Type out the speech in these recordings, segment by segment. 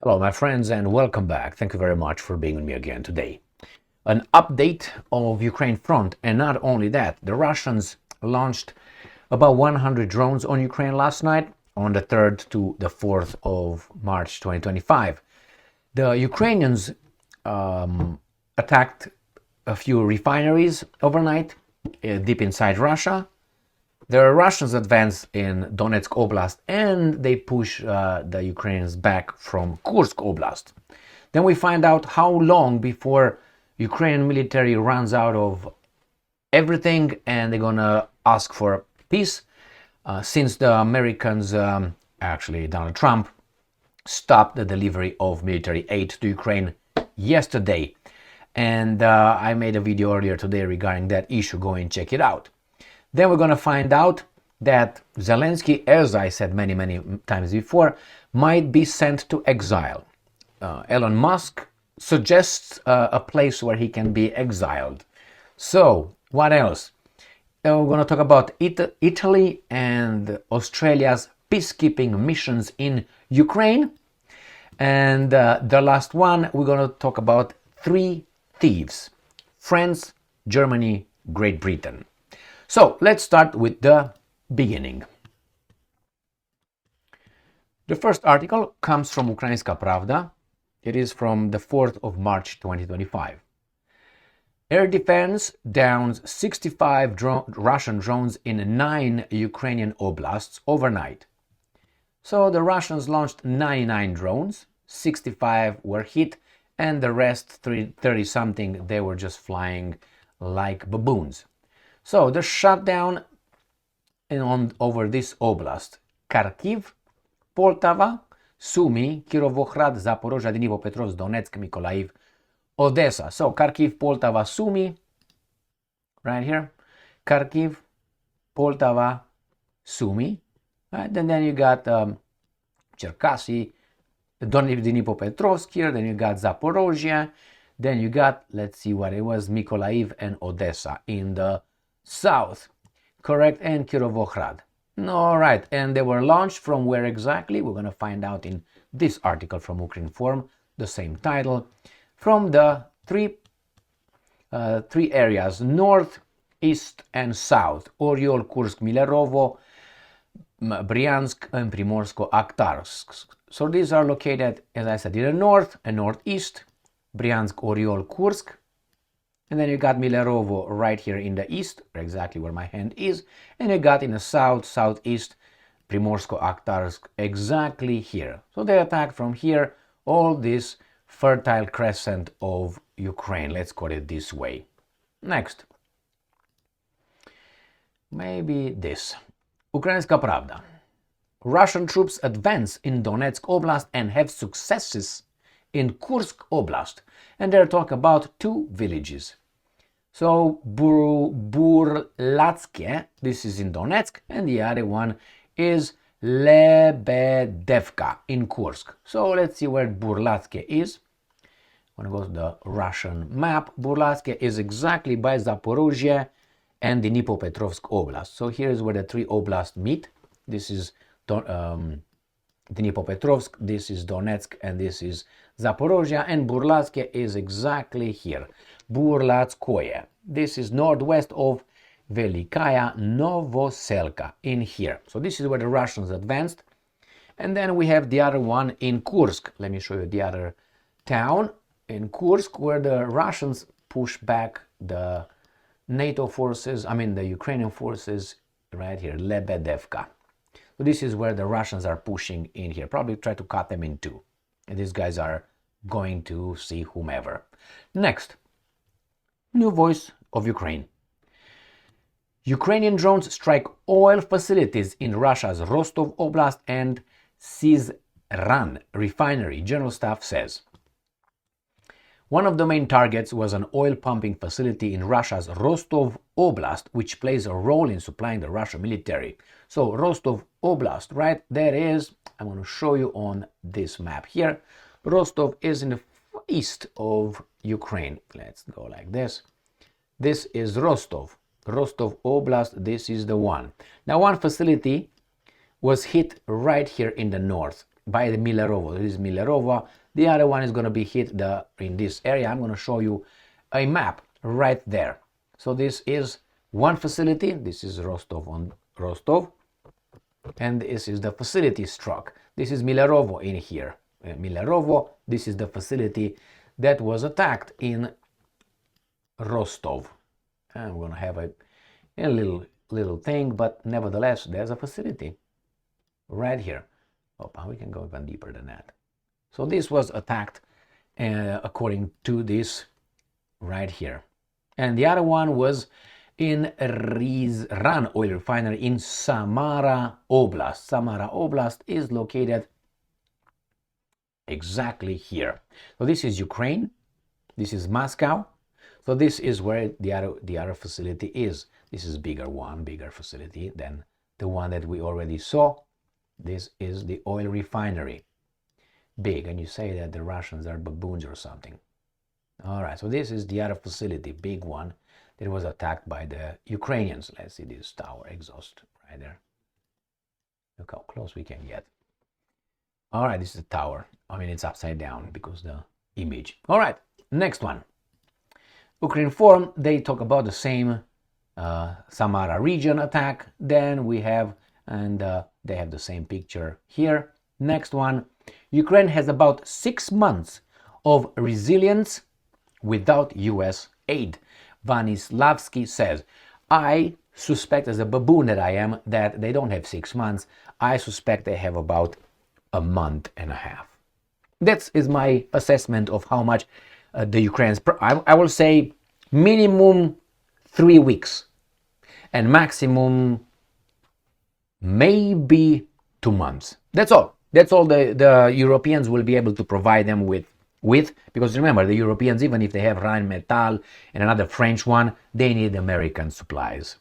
Hello my friends and welcome back. Thank you very much for being with me again today. An update of Ukraine front, and not only that, the Russians launched about 100 drones on Ukraine last night on the 3rd to the 4th of March 2025. The Ukrainians attacked a few refineries overnight deep inside Russia. The Russians advance in Donetsk Oblast and they push the Ukrainians back from Kursk Oblast. Then we find out how long before Ukrainian military runs out of everything and they're gonna ask for peace since the Americans, actually Donald Trump, stopped the delivery of military aid to Ukraine yesterday. And I made a video earlier today regarding that issue. Go and check it out. Then we're going to find out that Zelensky, as I said many times before, might be sent to exile. Elon Musk suggests a place where he can be exiled. So, what else? We're going to talk about Italy and Australia's peacekeeping missions in Ukraine. And the last one, we're going to talk about three thieves: France, Germany, Great Britain. So let's start with the beginning. The first article comes from Ukrainska Pravda. It is from the 4th of March 2025. Air defense downs 65 Russian drones in 9 Ukrainian oblasts overnight. So the Russians launched 99 drones, 65 were hit, and the rest 30-something, they were just flying like baboons. So the shutdown over this oblast: Kharkiv, Poltava, Sumy, Kirovohrad, Zaporozhye, Dnipropetrovsk, Donetsk, Mykolaiv, Odessa. So Kharkiv, Poltava, Sumy, right here. Kharkiv, Poltava, Sumy. Right? And then you got Cherkasy, Dnipropetrovsk here. Then you got Zaporozhye. Then you got, let's see what it was, Mykolaiv and Odessa in the south, correct, and Kirovohrad. All right, and they were launched from where exactly? We're going to find out in this article from Ukrinform, the same title, from the three areas: north, east, and south: Oriol, Kursk, Milerovo, Bryansk, and Primorsko-Akhtarsk. So these are located, as I said, in the north and northeast: Bryansk, Oriol, Kursk. And then you got Milerovo right here in the east, exactly where my hand is. And you got in the south, southeast, Primorsko-Akhtarsk, exactly here. So they attacked from here all this fertile crescent of Ukraine. Let's call it this way. Next. Maybe this. Ukrainska Pravda. Russian troops advance in Donetsk Oblast and have successes in Kursk Oblast, and they're talking about 2 villages. So Burlatsky, this is in Donetsk, and the other one is Lebedevka in Kursk. So let's see where Burlatsky is. I'm going to go to the Russian map. Burlatsky is exactly by Zaporozhye and Dnipropetrovsk Oblast. So here is where the 3 oblasts meet. This is Dnipropetrovsk, this is Donetsk, and this is Zaporozhye, and Burlatsky is exactly here. Burlatskoye. This is northwest of Velikaya Novoselka in here. So this is where the Russians advanced. And then we have the other one in Kursk. Let me show you the other town in Kursk, where the Russians push back the NATO forces, the Ukrainian forces right here, Lebedevka. So this is where the Russians are pushing in here. Probably try to cut them in 2. And these guys are going to see whomever. Next. New voice of Ukraine. Ukrainian drones strike oil facilities in Russia's Rostov Oblast and Syzran refinery, General Staff says. One of the main targets was an oil pumping facility in Russia's Rostov Oblast, which plays a role in supplying the Russian military. So Rostov Oblast, right, there is, I'm going to show you on this map here. Rostov is in the east of Ukraine. Let's go like this. This is Rostov. Rostov Oblast, this is the one. Now one facility was hit right here in the north. by the Milerovo. This is Milerovo. The other one is going to be hit in this area. I'm going to show you a map right there. So this is one facility. This is Rostov on Rostov. And this is the facility struck. This is Milerovo in here. Milerovo, this is the facility that was attacked in Rostov. And we're going to have a little thing, but nevertheless, there's a facility right here. Oh, we can go even deeper than that. So this was attacked according to this right here. And the other one was in RUS Oil Refinery in Samara Oblast. Samara Oblast is located exactly here. So this is Ukraine. This is Moscow. So this is where the other facility is. This is bigger facility than the one that we already saw. This is the oil refinery. Big, and you say that the Russians are baboons or something. All right, so this is the other facility, big one, that was attacked by the Ukrainians. Let's see this tower exhaust right there. Look how close we can get. All right, this is the tower. I mean, it's upside down because the image. All right, next one. Ukraine Forum, they talk about the same Samara region attack. Then we have, and they have the same picture here. Next one, Ukraine has about 6 months of resilience without US aid. Venislavskyi says, I suspect, as a baboon that I am, that they don't have 6 months. I suspect they have about a month and a half. That is my assessment of how much the Ukrainians, I will say minimum 3 weeks and maximum maybe 2 months. That's all. That's all the Europeans will be able to provide them with. Because remember, the Europeans, even if they have Rheinmetall and another French one, they need American supplies.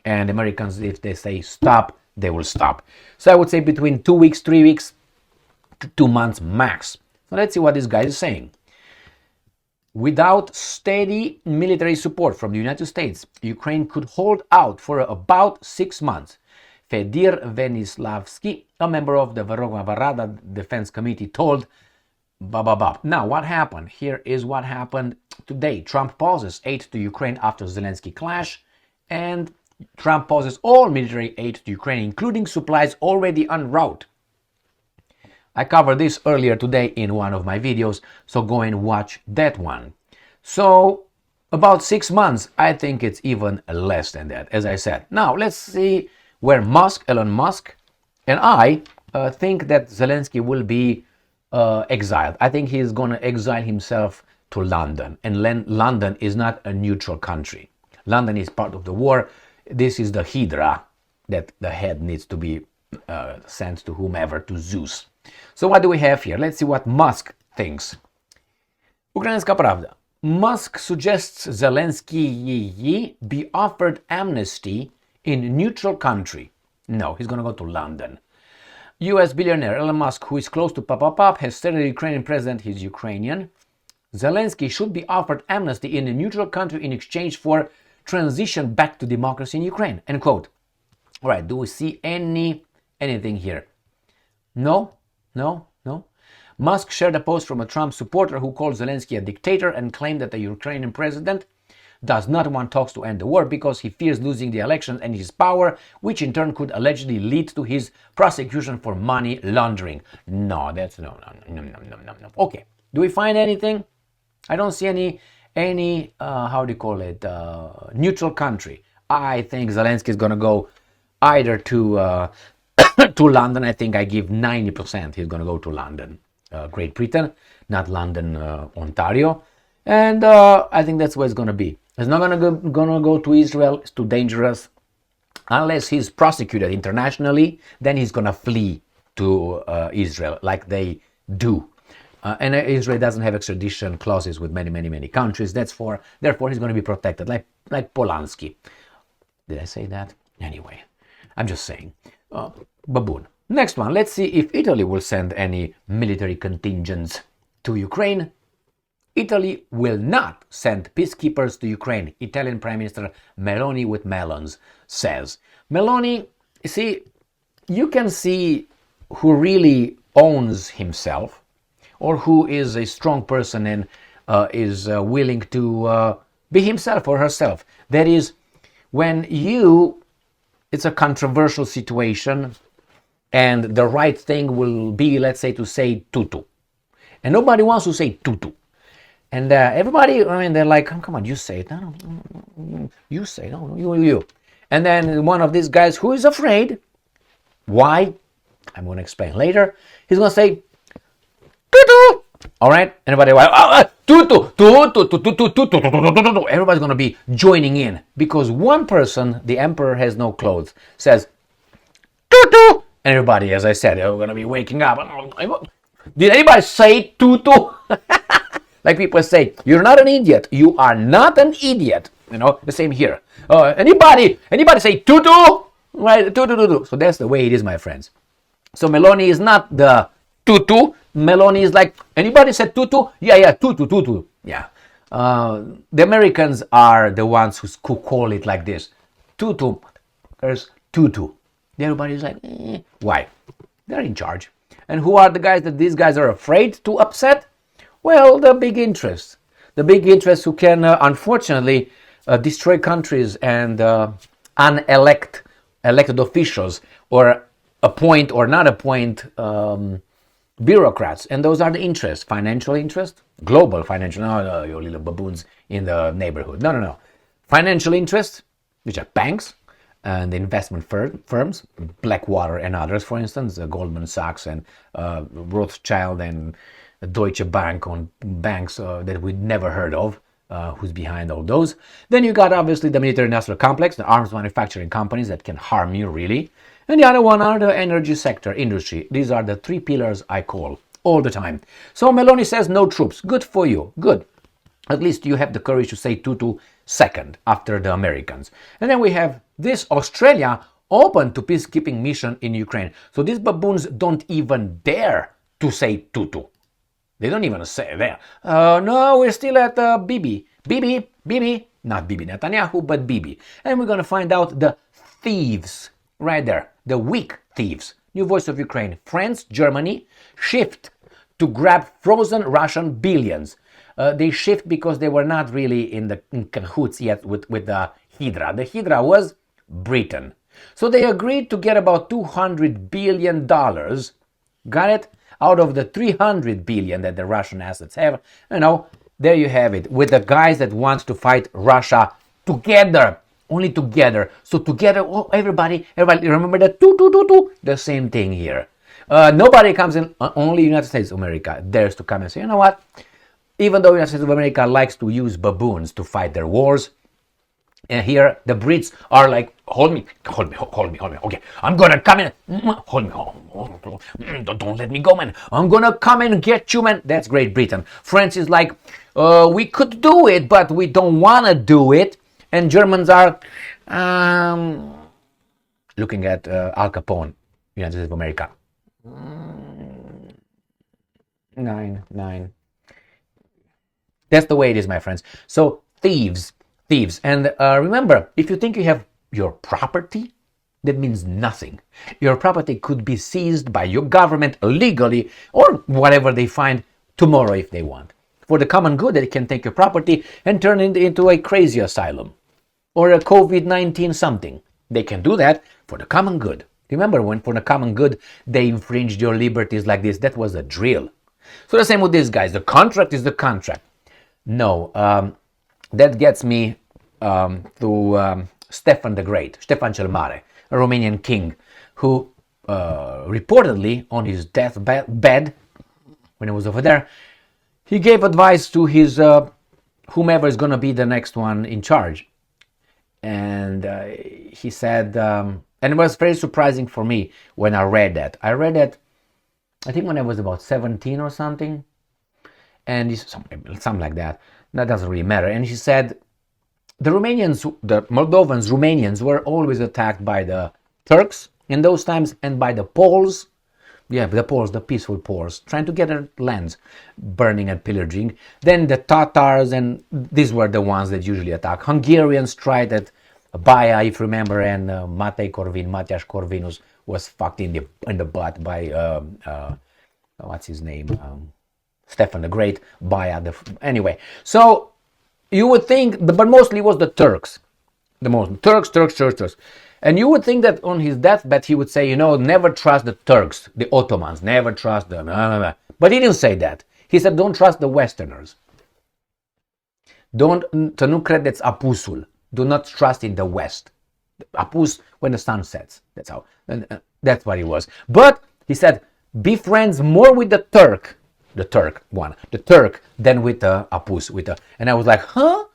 And Americans, if they say stop, they will stop. So I would say between 2 weeks, 3 weeks, to 2 months max. So let's see what this guy is saying. Without steady military support from the United States, Ukraine could hold out for about 6 months. Fedir Venislavskyi, a member of the Varada Defense Committee, told Now, what happened? Here is what happened today. Trump pauses aid to Ukraine after Zelensky clash, and Trump pauses all military aid to Ukraine, including supplies already en route. I covered this earlier today in one of my videos, so go and watch that one. So, about 6 months, I think it's even less than that, as I said. Now, let's see where Elon Musk, and I think that Zelensky will be exiled. I think he's going to exile himself to London, and London is not a neutral country. London is part of the war. This is the Hydra that the head needs to be sent to whomever, to Zeus. So what do we have here? Let's see what Musk thinks. Ukrainska Pravda. Musk suggests Zelenskyy be offered amnesty in neutral country. No, he's going to go to London. US billionaire Elon Musk, who is close to Pop, has said the Ukrainian president, he's Ukrainian, Zelensky should be offered amnesty in a neutral country in exchange for transition back to democracy in Ukraine. End quote. All right, do we see anything here? No. Musk shared a post from a Trump supporter who called Zelensky a dictator and claimed that the Ukrainian president does not want talks to end the war because he fears losing the elections and his power, which in turn could allegedly lead to his prosecution for money laundering. No. Okay, do we find anything? I don't see any neutral country. I think Zelensky is going to go either to to London. I think I give 90% he's going to go to London, Great Britain, not London, Ontario. And I think that's where it's going to be. He's not going to go to Israel. It's too dangerous. Unless he's prosecuted internationally, then he's going to flee to Israel like they do. And Israel doesn't have extradition clauses with many countries. Therefore, he's going to be protected, like Polanski. Did I say that? Anyway, I'm just saying. Baboon. Next one. Let's see if Italy will send any military contingents to Ukraine. Italy will not send peacekeepers to Ukraine, Italian Prime Minister Meloni with melons says. Meloni, see, you can see who really owns himself, or who is a strong person and is willing to be himself or herself. That is, when it's a controversial situation, and the right thing will be, let's say, to say tutu. And nobody wants to say tutu. And everybody, I mean, they're like, come on, you say it. No, you say it. No, you. And then one of these guys who is afraid, why? I'm going to explain later. He's going to say, tutu. All right? Everybody, tutu, tutu, tutu, tutu. Everybody's going to be joining in. Because one person, the emperor has no clothes, says, tutu. And everybody, as I said, they're going to be waking up. Did anybody say tutu? Like people say, you're not an idiot. You are not an idiot. You know, the same here. Anybody say tutu? Right, tutu. So that's the way it is, my friends. So Meloni is not the tutu. Meloni is like, anybody said tutu? Yeah, tutu. Yeah. The Americans are the ones who call it like this. Tutu. There's tutu. Everybody's like, why? They're in charge. And who are the guys that these guys are afraid to upset? Well, the big interests. The big interests who can, unfortunately, destroy countries and elected officials, or appoint or not appoint bureaucrats. And those are the interests. Financial interest, global financial. No, you little baboons in the neighborhood. No. Financial interest, which are banks and investment firms, Blackwater and others, for instance, Goldman Sachs and Rothschild and Deutsche Bank, on banks that we'd never heard of, who's behind all those. Then you got obviously the military industrial complex, the arms manufacturing companies that can harm you really. And the other one are the energy sector, industry. These are the three pillars I call all the time. So Meloni says no troops. Good for you. Good. At least you have the courage to say tutu second after the Americans. And then we have this Australia open to peacekeeping mission in Ukraine. So these baboons don't even dare to say tutu. They don't even say there. No, we're still at Bibi. Not Bibi Netanyahu, but Bibi. And we're going to find out the thieves right there, the weak thieves. New Voice of Ukraine. France, Germany shift to grab frozen Russian billions. They shift because they were not really in cahoots yet with the Hydra. The Hydra was Britain. So they agreed to get about $200 billion. Got it? Out of the 300 billion that the Russian assets have. You know, there you have it. With the guys that want to fight Russia together. Only together. So together, everybody remember that the same thing here. Nobody comes in, only United States of America dares to come and say, you know what? Even though United States of America likes to use baboons to fight their wars, and here the Brits are like, hold me. Okay, I'm gonna come in. Hold me. Don't let me go, man. I'm gonna come and get you, man. That's Great Britain. France is like, we could do it, but we don't wanna do it. And Germans are looking at Al Capone, United States of America. 9. That's the way it is, my friends. So thieves. And remember, if you think you have your property, that means nothing. Your property could be seized by your government legally, or whatever they find tomorrow if they want. For the common good, they can take your property and turn it into a crazy asylum or a COVID-19 something. They can do that for the common good. Remember when for the common good, they infringed your liberties like this? That was a drill. So the same with these guys. The contract is the contract. No, that gets me to Stefan the Great, Stefan cel Mare, a Romanian king who reportedly on his deathbed, when he was over there, he gave advice to his whomever is going to be the next one in charge. And he said, and it was very surprising for me when I read that. I read that, I think when I was about 17 or something, and something like that. That doesn't really matter. And he said, the Romanians were always attacked by the Turks in those times and by the Poles. Yeah, the Poles, the peaceful Poles, trying to get their lands, burning and pillaging. Then the Tatars, and these were the ones that usually attack. Hungarians tried at Baia, if you remember, and Matias Corvinus was fucked in the butt by what's his name? Stefan the Great, anyway. So you would think, but mostly it was the Turks. The most Turks. And you would think that on his deathbed he would say, never trust the Turks, the Ottomans, never trust them. But he didn't say that. He said, don't trust the Westerners. Să nu credeți apusul. Do not trust in the West. Apus when the sun sets. That's how. That's what he was. But he said, be friends more with the Turk than with the Apus. And I was like, huh?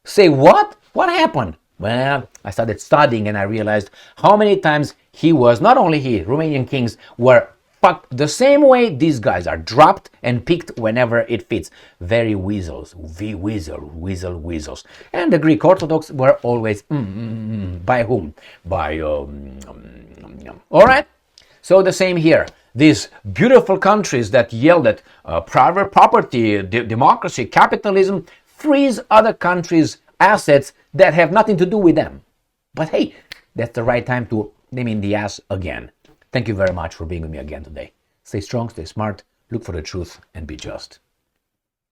Say what? What happened? Well, I started studying and I realized how many times not only he, Romanian kings were fucked the same way these guys are, dropped and picked whenever it fits. Very weasels. Weasels. And the Greek Orthodox were always, by whom? By, all right? So the same here. These beautiful countries that yelled at private property, democracy, capitalism, freeze other countries' assets that have nothing to do with them. But hey, that's the right time to name in the ass again. Thank you very much for being with me again today. Stay strong, stay smart, look for the truth, and be just.